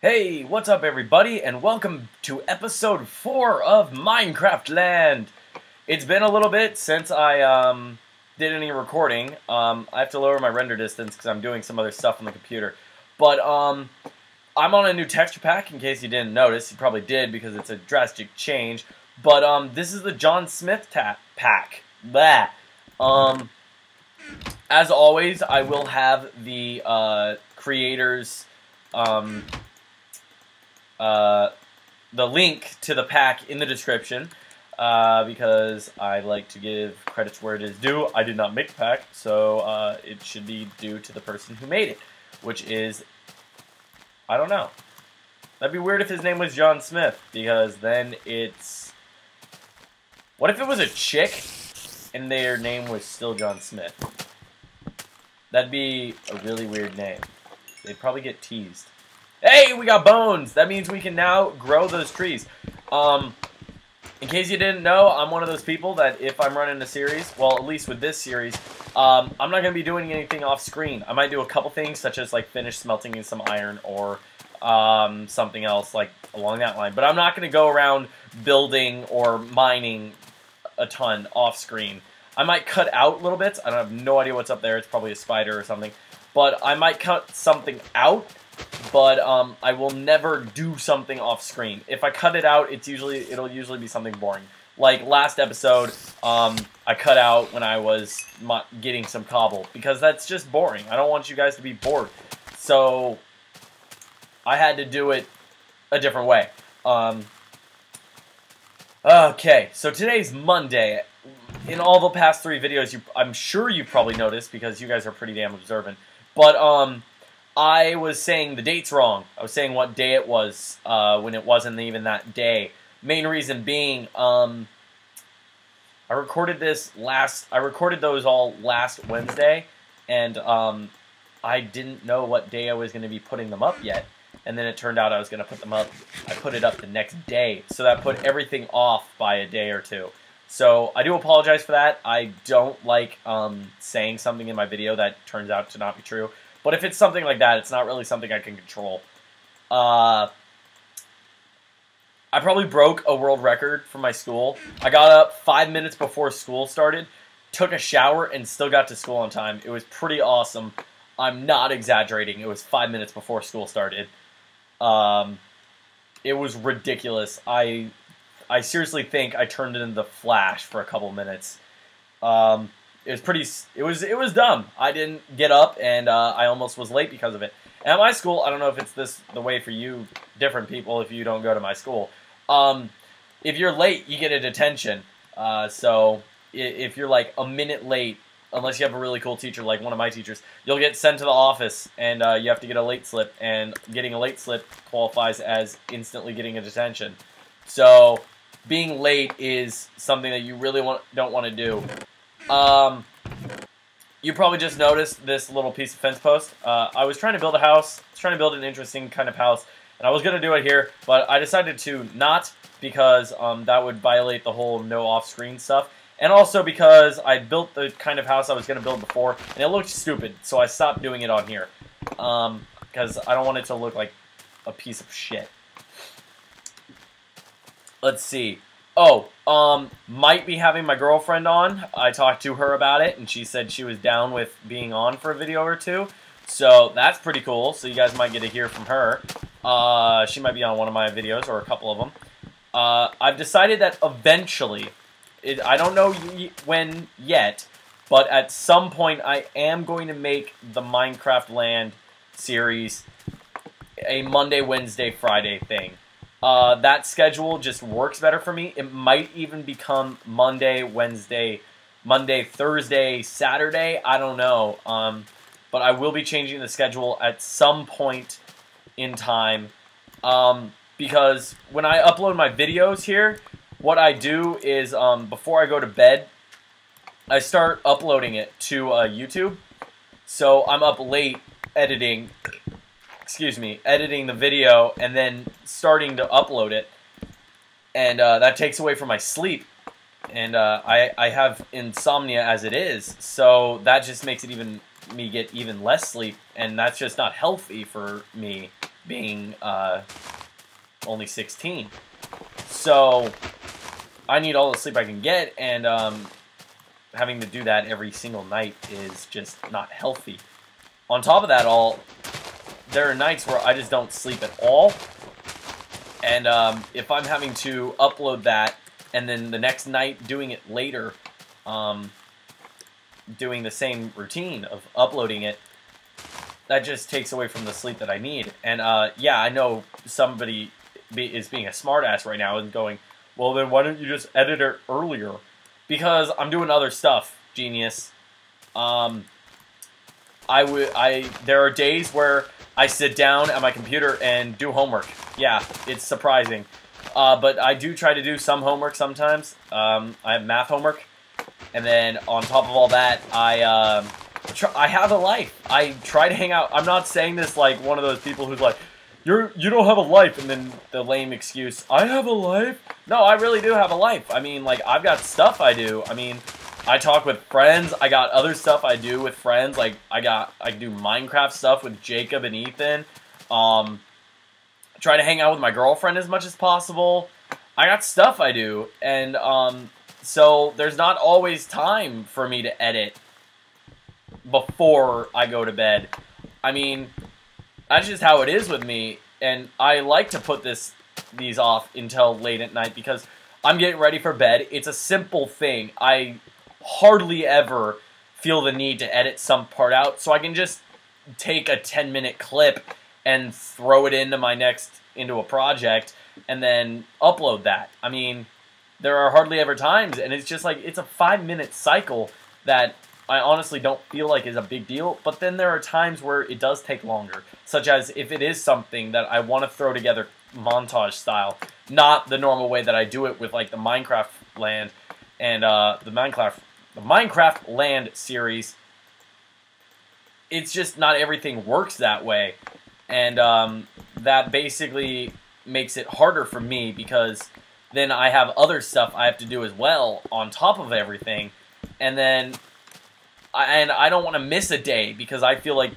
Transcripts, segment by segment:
Hey, what's up everybody, and welcome to episode 4 of Minecraft Land! It's been a little bit since I did any recording. I have to lower my render distance because I'm doing some other stuff on the computer. But I'm on a new texture pack, in case you didn't notice. You probably did because it's a drastic change. But this is the John Smith pack. Blah. As always, I will have the creators... the link to the pack in the description because I like to give credits where it is due. I did not make the pack, so it should be due to the person who made it, which is, I don't know. That'd be weird if his name was John Smith, because then it's... What if it was a chick and their name was still John Smith? That'd be a really weird name. They'd probably get teased. Hey, we got bones! That means we can now grow those trees. In case you didn't know, I'm one of those people that if I'm running a series, well, at least with this series, I'm not going to be doing anything off screen. I might do a couple things, such as like finish smelting in some iron or something else like along that line. But I'm not going to go around building or mining a ton off screen. I might cut out little bits. I have no idea what's up there. It's probably a spider or something. But I might cut something out. But I will never do something off screen. If I cut it out, it'll usually be something boring. Like last episode, I cut out when I was getting some cobble because that's just boring. I don't want you guys to be bored, so I had to do it a different way. Okay, so today's Monday. In all the past 3 videos, I'm sure you probably noticed because you guys are pretty damn observant. But I was saying the dates wrong. I was saying what day it was when it wasn't even that day. Main reason being, I recorded those all last Wednesday, and I didn't know what day I was going to be putting them up yet. And then it turned out I was going to put them up. I put it up the next day, so that put everything off by a day or two. So I do apologize for that. I don't like saying something in my video that turns out to not be true. But if it's something like that, it's not really something I can control. I probably broke a world record for my school. I got up 5 minutes before school started, took a shower, and still got to school on time. It was pretty awesome. I'm not exaggerating. It was 5 minutes before school started. It was ridiculous. I seriously think I turned it into the Flash for a couple minutes. It was dumb. I didn't get up, and I almost was late because of it. And at my school, I don't know if it's the way for you, different people, if you don't go to my school. If you're late, you get a detention. So if you're like a minute late, unless you have a really cool teacher like one of my teachers, you'll get sent to the office, and you have to get a late slip. And getting a late slip qualifies as instantly getting a detention. So being late is something that you really don't want to do. You probably just noticed this little piece of fence post. I was trying to build a house. I was trying to build an interesting kind of house, and I was going to do it here, but I decided to not because that would violate the whole no off-screen stuff, and also because I built the kind of house I was going to build before, and it looked stupid, so I stopped doing it on here because I don't want it to look like a piece of shit. Let's see. Oh, might be having my girlfriend on. I talked to her about it, and she said she was down with being on for a video or two. So that's pretty cool. So you guys might get to hear from her. She might be on one of my videos, or a couple of them. I've decided that eventually, I don't know when yet, but at some point I am going to make the Minecraft Land series a Monday, Wednesday, Friday thing. That schedule just works better for me. It might even become Monday, Wednesday, Monday, Thursday, Saturday. I don't know. But I will be changing the schedule at some point in time. Because when I upload my videos here, what I do is before I go to bed, I start uploading it to YouTube. So I'm up late editing the video and then starting to upload it, and that takes away from my sleep, and I have insomnia as it is, so that just makes it me get even less sleep, and that's just not healthy for me. being only 16. So I need all the sleep I can get, and having to do that every single night is just not healthy. On top of that there are nights where I just don't sleep at all, and if I'm having to upload that and then the next night doing it later, doing the same routine of uploading it, that just takes away from the sleep that I need. And yeah, I know somebody is being a smartass right now and going, well, then why don't you just edit it earlier? Because I'm doing other stuff, genius. There are days where I sit down at my computer and do homework. Yeah, it's surprising. But I do try to do some homework sometimes. I have math homework. And then on top of all that, I have a life. I try to hang out. I'm not saying this like one of those people who's like, you don't have a life, and then the lame excuse, I have a life. No, I really do have a life. I mean, like, I've got stuff I do. I mean, I talk with friends. I got other stuff I do with friends. Like, I do Minecraft stuff with Jacob and Ethan. Try to hang out with my girlfriend as much as possible. I got stuff I do, and so there's not always time for me to edit before I go to bed. I mean, that's just how it is with me, and I like to put these off until late at night because I'm getting ready for bed. It's a simple thing. I hardly ever feel the need to edit some part out, so I can just take a 10-minute clip and throw it into a project and then upload that. I mean, there are hardly ever times, and it's just like, it's a 5-minute cycle that I honestly don't feel like is a big deal, but then there are times where it does take longer, such as if it is something that I want to throw together montage style, not the normal way that I do it with like the Minecraft Land and the Minecraft Land series. It's just not everything works that way, and that basically makes it harder for me because then I have other stuff I have to do as well on top of everything, and then I don't want to miss a day because I feel like,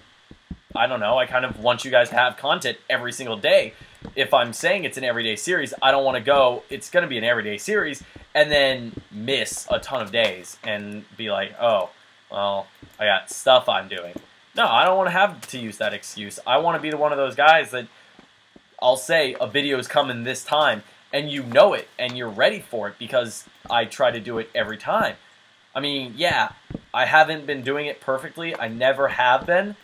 I don't know, I kind of want you guys to have content every single day. If I'm saying it's an everyday series, I don't want to go, it's going to be an everyday series, and then miss a ton of days and be like, oh, well, I got stuff I'm doing. No, I don't want to have to use that excuse. I want to be one of those guys that I'll say a video is coming this time, and you know it, and you're ready for it because I try to do it every time. I mean, yeah, I haven't been doing it perfectly. I never have been.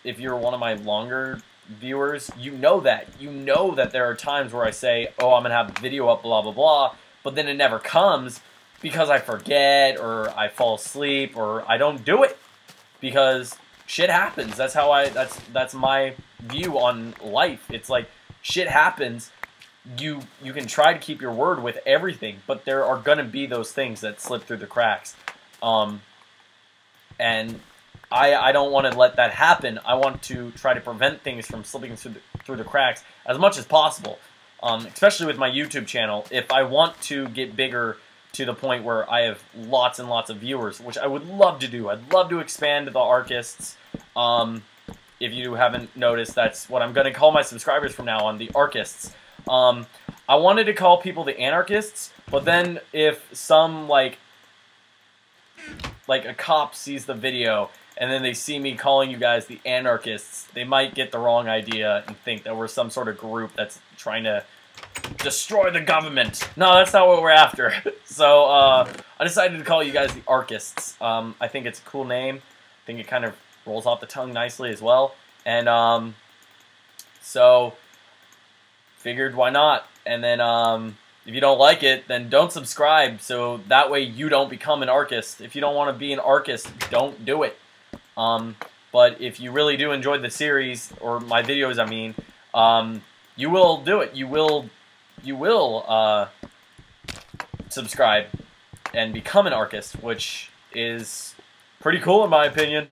If you're one of my longer viewers, you know that. You know that there are times where I say, oh, I'm going to have a video up, blah, blah, blah, but then it never comes because I forget or I fall asleep or I don't do it because shit happens. That's how that's my view on life. It's like shit happens. You can try to keep your word with everything, but there are going to be those things that slip through the cracks. And I don't want to let that happen. I want to try to prevent things from slipping through the cracks as much as possible, especially with my YouTube channel. If I want to get bigger to the point where I have lots and lots of viewers, which I would love to do. I'd love to expand the Archists. If you haven't noticed, that's what I'm going to call my subscribers from now on, the Archists. I wanted to call people the Anarchists, but then if some, like a cop sees the video and then they see me calling you guys the Anarchists, they might get the wrong idea and think that we're some sort of group that's trying to destroy the government. No, that's not what we're after. So, I decided to call you guys the Archists. I think it's a cool name. I think it kind of rolls off the tongue nicely as well. And, so figured why not. And then if you don't like it, then don't subscribe, so that way you don't become an Archist. If you don't want to be an Archist, don't do it. But if you really do enjoy the series, or my videos, I mean, you will do it. You will subscribe and become an Archist, which is pretty cool in my opinion.